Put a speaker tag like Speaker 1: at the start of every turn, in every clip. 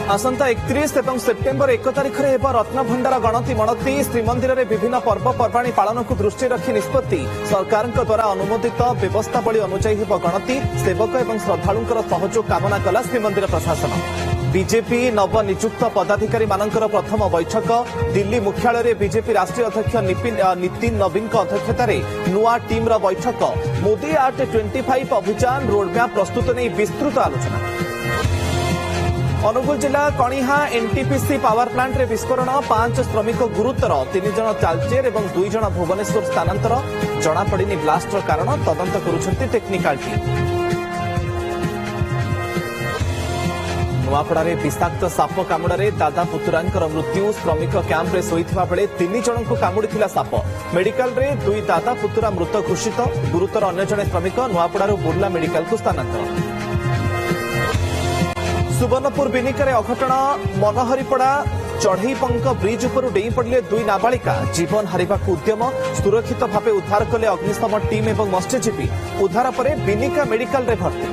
Speaker 1: आसंता 31 एवं सेप्टेम्बर 1 तारिख में हेब रत्नभंडार गणति मणति श्रीमंदिर में विभिन्न पर्वपर्वाणी पालन को दृष्टि रखी निष्पत्ति सरकार द्वारा अनुमोदित व्यवस्थावली अनुଯାयी हेब गणति सेवक एवं श्रद्धालुंकर सहयोग कामना कला श्रीमंदिर प्रशासन। बीजेपी नवनियुक्त पदाधिकारी मानकर प्रथम बैठक दिल्ली मुख्यालय बीजेपी राष्ट्रीय अध्यक्ष नितिन नवीन अध्यक्षतार नुआ टीम बैठक मोदी आर्ट 25 अभियान रोडमैप प्रस्तुत नहीं विस्तृत आलोचना। अनुगुल जिला कणिहा एनटीपीसी पावर प्लांट रे विस्फोरण 5 श्रमिक गुरुतर 3 जन तालचेर और 2 जन भुवनेश्वर स्थानांतर जनापड़ी ब्लास्टर कारण तदंत करुछंती टेक्निकल टीम। नुआपड़ा विषाक्त साप कामुड़े दादा पुतुरांकर मृत्यु श्रमिक कैंप रे शोइथिबा बेले 3 जन को कामुड़ीथिला साप मेडिकल रे 2 दादा पुतुरा मृत घोषित गुरुतर अन्य जने श्रमिक नुआपड़ारू बुर्ला मेडिकल को स्थानांतर। सुवर्णपुर बिनिकर अघटन मनहरीपड़ा चढ़ईपंक ब्रिज उपर डेई पड़े 2 नाबालिका जीवन हारिबा उद्यम सुरक्षित भाव उद्धार कले अग्निशम टीम और मत्स्यजीवी उद्धार पर बिनिका मेडिकल रे भर्ती।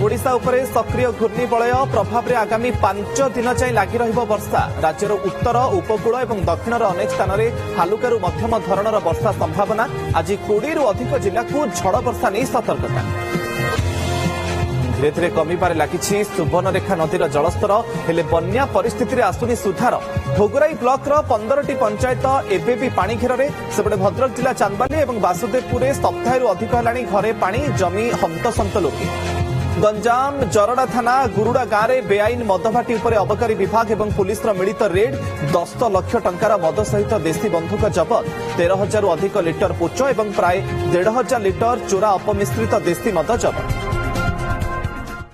Speaker 1: ओडिशा उपरे सक्रिय घूर्णिबलय प्रभाव में आगामी 5 दिन जाए लगी रहिबो वर्षा राज्यर उत्तर उपकूल और दक्षिणर अनेक स्थान में हालुकारू मध्यम धरणर वर्षा संभावना। आज 20 रु अधिक जिला को झड़ वर्षा नहीं सतर्कता। धीरे धीरे कमिबार लागिछि सुवर्णरेखा नदीर जलस्तर हेले बन्या परिस्थिति आसुनी सुधार। भोगराई ब्लॉक 15टी पंचायत एबेबी पानी घेर सेपटे भद्रक जिला चांदबाली और बासुदेवपुर सप्ताह अधिक है घरे पानी जमी हंतसंत लोके। गंजाम जरड़ा थाना गुरुड़ा गांव में बेआईन मदभाटी उपर अबकारी विभाग और पुलिस मिलित रेड 10 लाख टंकार मद सहित देशी बंधुक जबत 13,000 अधिक लिटर पोच और प्राय 1,500 लिटर चोरा अपमिश्रित देशी मद जबत।